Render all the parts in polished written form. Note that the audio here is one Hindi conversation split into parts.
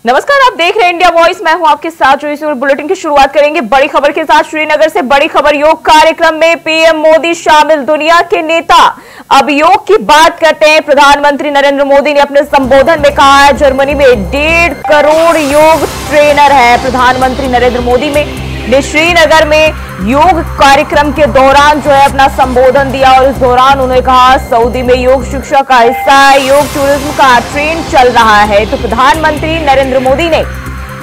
नमस्कार, आप देख रहे हैं इंडिया वॉइस। मैं हूं आपके साथ जो इस बुलेटिन की शुरुआत करेंगे बड़ी खबर के साथ। श्रीनगर से बड़ी खबर, योग कार्यक्रम में पीएम मोदी शामिल, दुनिया के नेता। अब योग की बात करते हैं। प्रधानमंत्री नरेंद्र मोदी ने अपने संबोधन में कहा है जर्मनी में 1.5 करोड़ योग ट्रेनर है। प्रधानमंत्री नरेंद्र मोदी ने श्रीनगर में योग कार्यक्रम के दौरान जो है अपना संबोधन दिया और इस दौरान उन्होंने कहा सऊदी में योग शिक्षा का हिस्सा है, योग टूरिज्म का ट्रेंड चल रहा है। तो प्रधानमंत्री नरेंद्र मोदी ने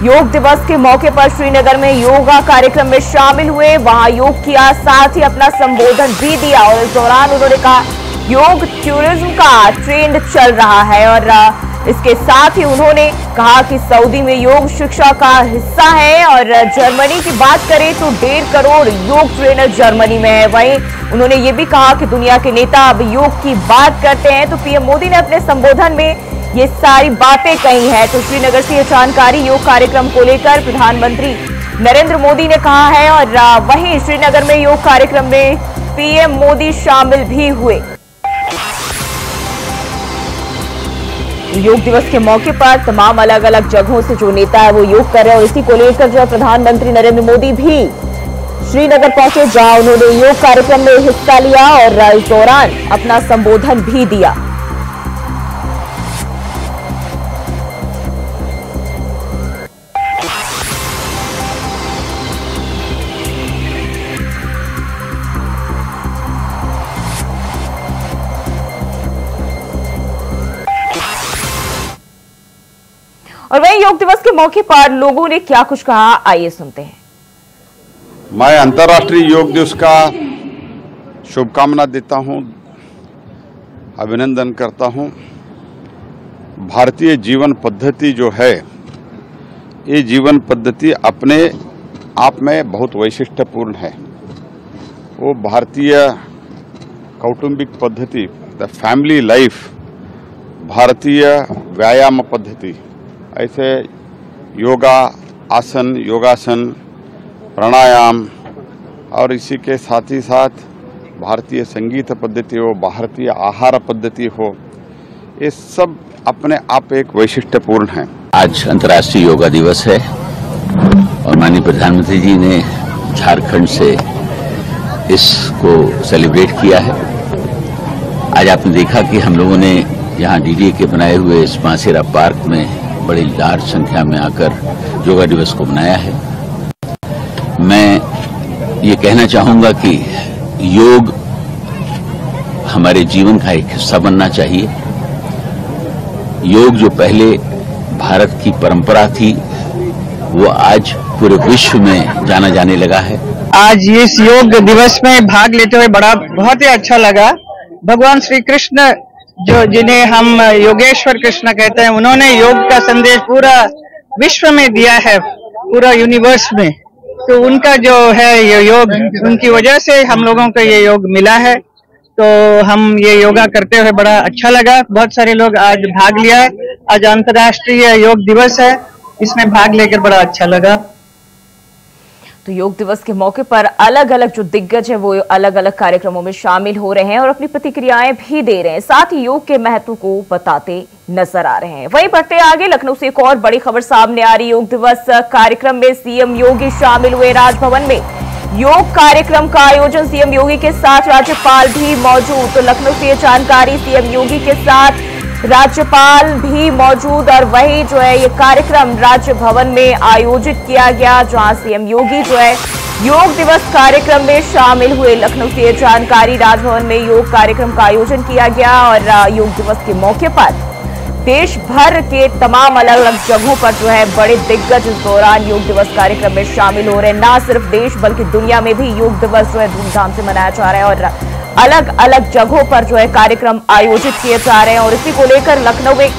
योग दिवस के मौके पर श्रीनगर में योगा कार्यक्रम में शामिल हुए, वहां योग किया, साथ ही अपना संबोधन भी दिया और इस दौरान उन्होंने कहा योग टूरिज्म का ट्रेंड चल रहा है और इसके साथ ही उन्होंने कहा कि सऊदी में योग शिक्षा का हिस्सा है और जर्मनी की बात करें तो 1.5 करोड़ योग ट्रेनर जर्मनी में है। वहीं उन्होंने ये भी कहा कि दुनिया के नेता अब योग की बात करते हैं। तो पीएम मोदी ने अपने संबोधन में ये सारी बातें कही हैं। तो श्रीनगर से ये जानकारी योग कार्यक्रम को लेकर प्रधानमंत्री नरेंद्र मोदी ने कहा है और वहीं श्रीनगर में योग कार्यक्रम में पीएम मोदी शामिल भी हुए। योग दिवस के मौके पर तमाम अलग अलग जगहों से जो नेता है वो योग कर रहे हैं और इसी को लेकर जो है प्रधानमंत्री नरेंद्र मोदी भी श्रीनगर पहुंचे, जहां उन्होंने योग कार्यक्रम में हिस्सा लिया और इस दौरान अपना संबोधन भी दिया। और वहीं योग दिवस के मौके पर लोगों ने क्या कुछ कहा, आइए सुनते हैं। मैं अंतर्राष्ट्रीय योग दिवस का शुभकामना देता हूं, अभिनंदन करता हूं। भारतीय जीवन पद्धति जो है, ये जीवन पद्धति अपने आप में बहुत वैशिष्ट्यपूर्ण है। वो भारतीय कौटुंबिक पद्धति, द फैमिली लाइफ, भारतीय व्यायाम पद्धति, ऐसे योगा आसन, योगासन, प्राणायाम और इसी के साथ ही साथ भारतीय संगीत पद्धति हो, भारतीय आहार पद्धति हो, ये सब अपने आप एक वैशिष्ट्यपूर्ण है। आज अंतर्राष्ट्रीय योगा दिवस है और माननीय प्रधानमंत्री जी ने झारखंड से इसको सेलिब्रेट किया है। आज आपने देखा कि हम लोगों ने यहाँ डीडीए के बनाए हुए इस मासेरा पार्क में बड़ी लार्ज संख्या में आकर योगा दिवस को मनाया है। मैं ये कहना चाहूंगा कि योग हमारे जीवन का एक हिस्सा बनना चाहिए। योग जो पहले भारत की परंपरा थी, वो आज पूरे विश्व में जाना जाने लगा है। आज इस योग दिवस में भाग लेते हुए बहुत ही अच्छा लगा। भगवान श्री कृष्ण जो जिन्हें हम योगेश्वर कृष्ण कहते हैं, उन्होंने योग का संदेश पूरा विश्व में दिया है, पूरा यूनिवर्स में। तो उनका जो है ये योग, उनकी वजह से हम लोगों को ये योग मिला है। तो हम ये योगा करते हुए बड़ा अच्छा लगा। बहुत सारे लोग आज भाग लिया है। आज अंतर्राष्ट्रीय योग दिवस है, इसमें भाग लेकर बड़ा अच्छा लगा। तो योग दिवस के मौके पर अलग अलग जो दिग्गज है वो अलग अलग कार्यक्रमों में शामिल हो रहे हैं और अपनी प्रतिक्रियाएं भी दे रहे हैं, साथ ही योग के महत्व को बताते नजर आ रहे हैं। वहीं बढ़ते आगे, लखनऊ से एक और बड़ी खबर सामने आ रही। योग दिवस कार्यक्रम में सीएम योगी शामिल हुए। राजभवन में योग कार्यक्रम का आयोजन, सीएम योगी के साथ राज्यपाल भी मौजूद। तो लखनऊ से ये जानकारी, सीएम योगी के साथ राज्यपाल भी मौजूद और वही जो है ये कार्यक्रम राजभवन में आयोजित किया गया, जहां सीएम योगी जो है योग दिवस कार्यक्रम में शामिल हुए। लखनऊ से ये जानकारी, राजभवन में योग कार्यक्रम का आयोजन किया गया और योग दिवस के मौके पर देश भर के तमाम अलग अलग जगहों पर जो है बड़े दिग्गज इस दौरान योग दिवस कार्यक्रम में शामिल हो रहे हैं। ना सिर्फ देश बल्कि दुनिया में भी योग दिवस जो है धूमधाम से मनाया जा रहा है और अलग अलग जगहों पर जो है कार्यक्रम आयोजित किए जा रहे हैं और इसी को लेकर लखनऊ में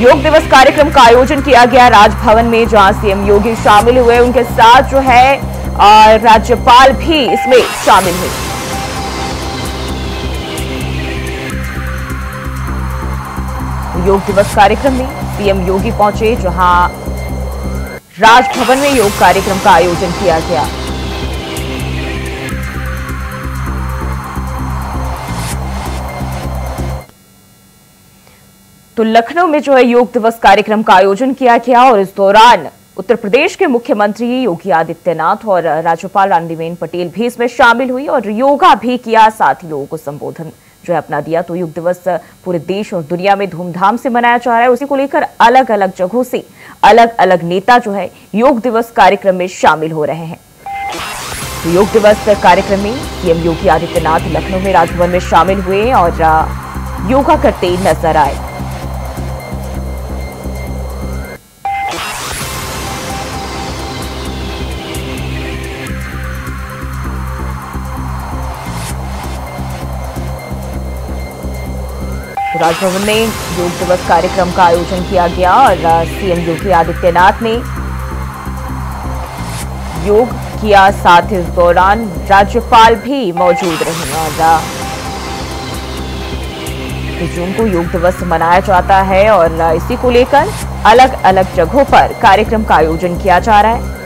योग दिवस कार्यक्रम का आयोजन किया गया राजभवन में, जहां सीएम योगी शामिल हुए। उनके साथ जो है राज्यपाल भी इसमें शामिल हुए। योग दिवस कार्यक्रम में सीएम योगी पहुंचे, जहां राजभवन में योग कार्यक्रम का आयोजन किया गया। तो लखनऊ में जो है योग दिवस कार्यक्रम का आयोजन किया गया और इस दौरान उत्तर प्रदेश के मुख्यमंत्री योगी आदित्यनाथ और राज्यपाल आनंदीबेन पटेल भी इसमें शामिल हुई और योगा भी किया, साथ ही लोगों को संबोधन जो है अपना दिया। तो योग दिवस पूरे देश और दुनिया में धूमधाम से मनाया जा रहा है। उसी को लेकर अलग अलग जगहों से अलग अलग नेता जो है योग दिवस कार्यक्रम में शामिल हो रहे हैं। तो योग दिवस कार्यक्रम में सीएम योगी आदित्यनाथ लखनऊ में राजभवन में शामिल हुए और योगा करते नजर आए। राजभवन में योग दिवस कार्यक्रम का आयोजन किया गया और सीएम योगी आदित्यनाथ ने योग किया, साथ ही इस दौरान राज्यपाल भी मौजूद रहे। और 21 जून को योग दिवस मनाया जाता है और इसी को लेकर अलग अलग जगहों पर कार्यक्रम का आयोजन किया जा रहा है।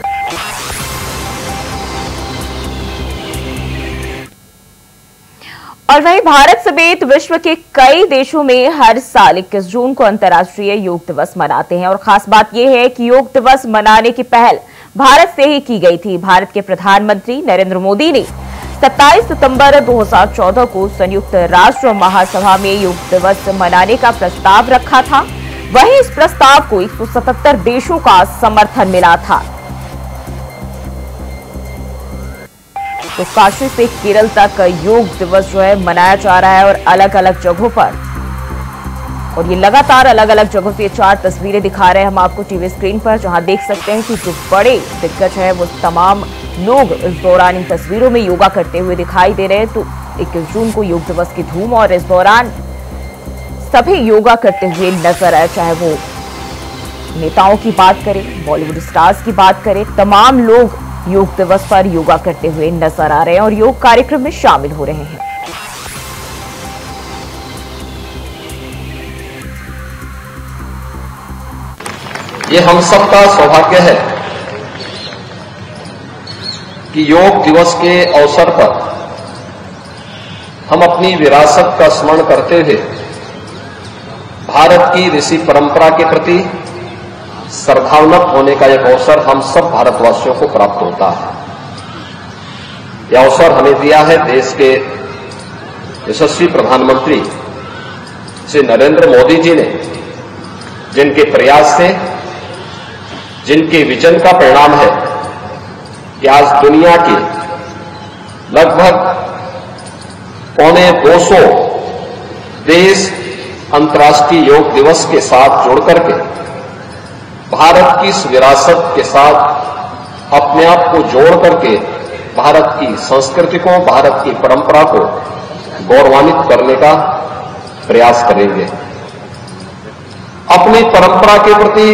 और वहीं भारत समेत विश्व के कई देशों में हर साल 21 जून को अंतर्राष्ट्रीय योग दिवस मनाते हैं और खास बात यह है कि योग दिवस मनाने की पहल भारत से ही की गई थी। भारत के प्रधानमंत्री नरेंद्र मोदी ने 27 सितंबर 2014 को संयुक्त राष्ट्र महासभा में योग दिवस मनाने का प्रस्ताव रखा था। वहीं इस प्रस्ताव को 177 देशों का समर्थन मिला था। तो काशी से केरल तक योग दिवस जो है मनाया जा रहा है और अलग अलग जगहों पर, और ये लगातार अलग अलग जगहों से 4 तस्वीरें दिखा रहे हैं हम आपको टीवी स्क्रीन पर, जहां देख सकते हैं कि जो बड़े दिग्गज है वो तमाम लोग इस दौरान इन तस्वीरों में योगा करते हुए दिखाई दे रहे हैं। तो 21 जून को योग दिवस की धूम और इस दौरान सभी योगा करते हुए नजर आए, चाहे वो नेताओं की बात करें, बॉलीवुड स्टार्स की बात करें, तमाम लोग योग दिवस पर योगा करते हुए नजर आ रहे हैं और योग कार्यक्रम में शामिल हो रहे हैं। ये हम सबका सौभाग्य है कि योग दिवस के अवसर पर हम अपनी विरासत का स्मरण करते हुए भारत की ऋषि परंपरा के प्रति श्रद्धान्वित होने का एक अवसर हम सब भारतवासियों को प्राप्त होता है। यह अवसर हमें दिया है देश के यशस्वी प्रधानमंत्री श्री नरेंद्र मोदी जी ने, जिनके प्रयास से, जिनके विजन का परिणाम है कि आज दुनिया के लगभग 250 देश अंतर्राष्ट्रीय योग दिवस के साथ जोड़ करके भारत की इस विरासत के साथ अपने आप को जोड़ करके भारत की संस्कृति को, भारत की परंपरा को गौरवान्वित करने का प्रयास करेंगे। अपनी परंपरा के प्रति,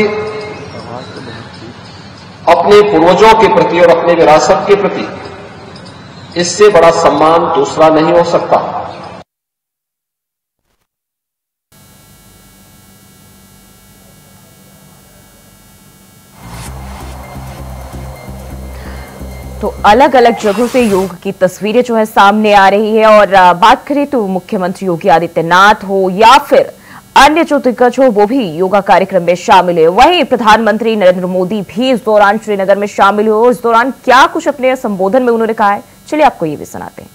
अपने पूर्वजों के प्रति और अपने विरासत के प्रति इससे बड़ा सम्मान दूसरा नहीं हो सकता। तो अलग अलग जगहों से योग की तस्वीरें जो है सामने आ रही है और बात करें तो मुख्यमंत्री योगी आदित्यनाथ हो या फिर अन्य जो दिग्गज हो वो भी योगा कार्यक्रम में शामिल है। वहीं प्रधानमंत्री नरेंद्र मोदी भी इस दौरान श्रीनगर में शामिल हुए। इस दौरान क्या कुछ अपने संबोधन में उन्होंने कहा है, चलिए आपको ये भी सुनाते हैं।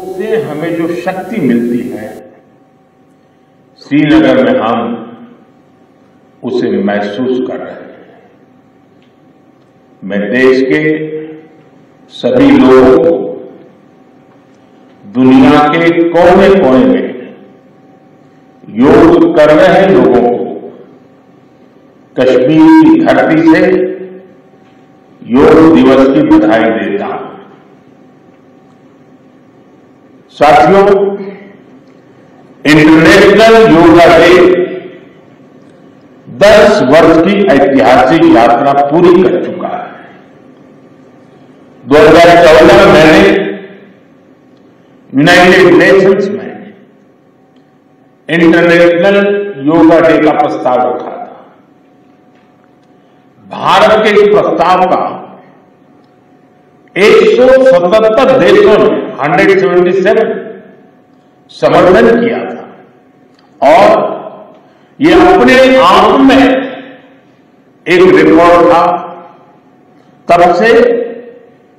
उससे हमें जो शक्ति मिलती है श्रीनगर में हम उसे महसूस कर रहे हैं। मैं देश के सभी लोगों को, दुनिया के कोने कोने में योग कर रहे लोगों को, कश्मीर की धरती से योग दिवस की बधाई देता हूं। साथियों, इंटरनेशनल योगा डे 10 वर्ष की ऐतिहासिक यात्रा पूरी कर चुका है। 2014 में मैंने यूनाइटेड नेशंस में इंटरनेशनल योगा डे का प्रस्ताव रखा था। भारत के इस प्रस्ताव का 177 देशों ने 177 समर्थन किया था और ये अपने आप में एक रिकॉर्ड था। तब से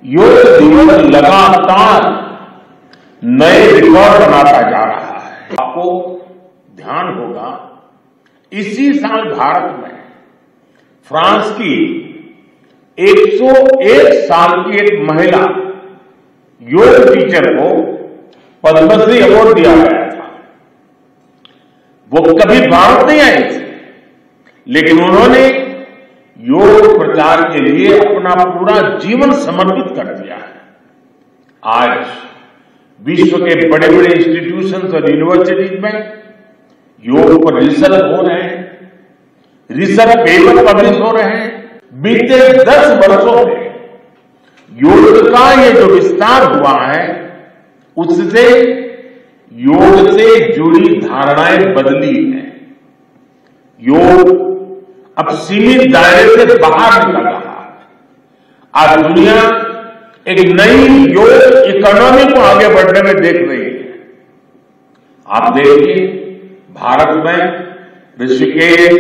योग दिवस लगातार नए रिकॉर्ड बनाता जा रहा है। आपको ध्यान होगा, इसी साल भारत में फ्रांस की 101 साल की एक महिला योग टीचर को पद्मश्री अवार्ड दिया गया था। वो कभी भारत नहीं आई थी, लेकिन उन्होंने योग प्रचार के लिए अपना पूरा जीवन समर्पित कर दिया है। आज विश्व के बड़े बड़े इंस्टीट्यूशंस और यूनिवर्सिटीज में योग पर रिसर्च हो रहे हैं, रिसर्च पेपर पब्लिश हो रहे हैं। बीते 10 वर्षों में योग का ये जो विस्तार हुआ है, उससे योग से जुड़ी धारणाएं बदली हैं। योग अब सीमित दायरे से बाहर निकल रहा है। आज दुनिया एक नई योग इकोनॉमी को आगे बढ़ने में देख रही है। आप देखिए, भारत में ऋषिकेश,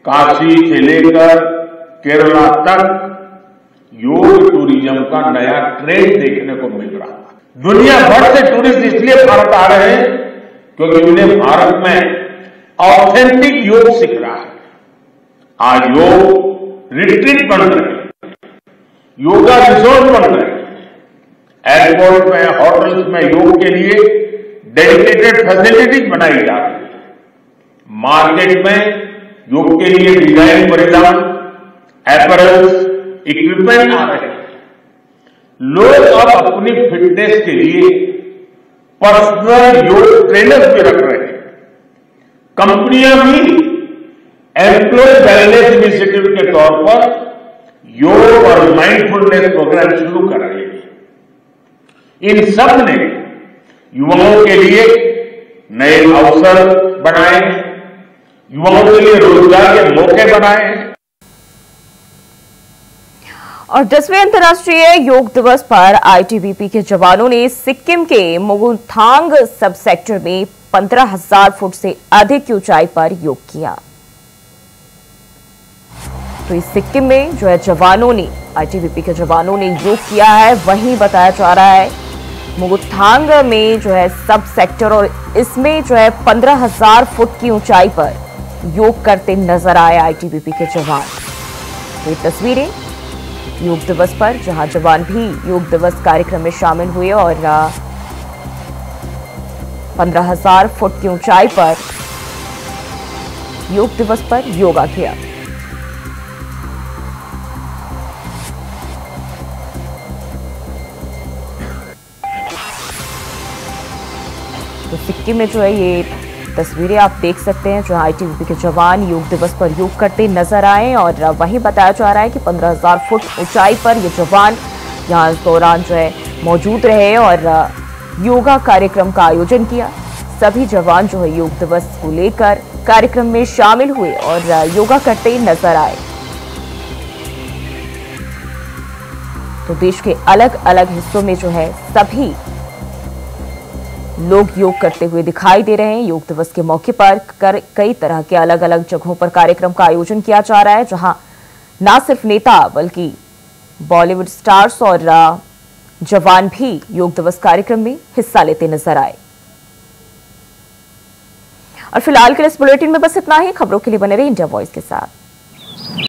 काशी से लेकर केरला तक योग टूरिज्म का नया ट्रेंड देखने को मिल रहा है। दुनिया भर से टूरिस्ट इसलिए भारत आ रहे हैं क्योंकि उन्हें भारत में ऑथेंटिक योग सीख रहा है। आज योग रिट्रीट बन रहे हैं, योगा रिसोर्ट बन रहे हैं। एयरपोर्ट में, होटल्स में योग के लिए डेडिकेटेड फैसिलिटीज बनाई जा रही है। मार्केट में योग के लिए डिजाइन परिधान, एपरल्स, इक्विपमेंट आ रहे हैं। लोग अब अपनी फिटनेस के लिए पर्सनल योग ट्रेनर्स भी रख रहे हैं। कंपनियां भी एम्प्लॉय वेलनेस इनिशिएटिव के तौर पर योग और माइंडफुलनेस प्रोग्राम शुरू कर रही है। इन सब ने युवाओं के लिए नए अवसर बनाए, युवाओं के लिए रोजगार के मौके बनाए हैं। और 10वें अंतर्राष्ट्रीय योग दिवस पर आईटीबीपी के जवानों ने सिक्किम के मुगुथांग सब सेक्टर में 15,000 फुट से अधिक की ऊंचाई पर योग किया। तो इस सिक्किम में जो है जवानों ने, आईटीबीपी के जवानों ने योग किया है, वहीं बताया जा रहा है मुगुथांग में जो है सब सेक्टर, और इसमें जो है 15,000 फुट की ऊंचाई पर योग करते नजर आए आईटीबीपी के जवान। तो ये तस्वीरें योग दिवस पर, जहां जवान भी योग दिवस कार्यक्रम में शामिल हुए और 15,000 फुट की ऊंचाई पर योग दिवस पर योगा किया। तो सिक्किम में जो है ये तस्वीरें आप देख सकते हैं, जो आईटीबीपी के जवान योग दिवस पर योग करते नजर आए। और वहीं बताया जा रहा है कि 15,000 फुट ऊंचाई पर ये जवान यहाँ इस दौरान जो है मौजूद रहे और योगा कार्यक्रम का आयोजन किया। सभी जवान जो है योग दिवस को लेकर कार्यक्रम में शामिल हुए और योगा करते नजर आए। तो देश के अलग अलग हिस्सों में जो है सभी लोग योग करते हुए दिखाई दे रहे हैं। योग दिवस के मौके पर कई तरह के अलग अलग जगहों पर कार्यक्रम का आयोजन किया जा रहा है, जहां न सिर्फ नेता बल्कि बॉलीवुड स्टार्स और जवान भी योग दिवस कार्यक्रम में हिस्सा लेते नजर आए। और फिलहाल के लिए इस बुलेटिन में बस इतना ही। खबरों के लिए बने रहिए इंडिया वॉइस के साथ।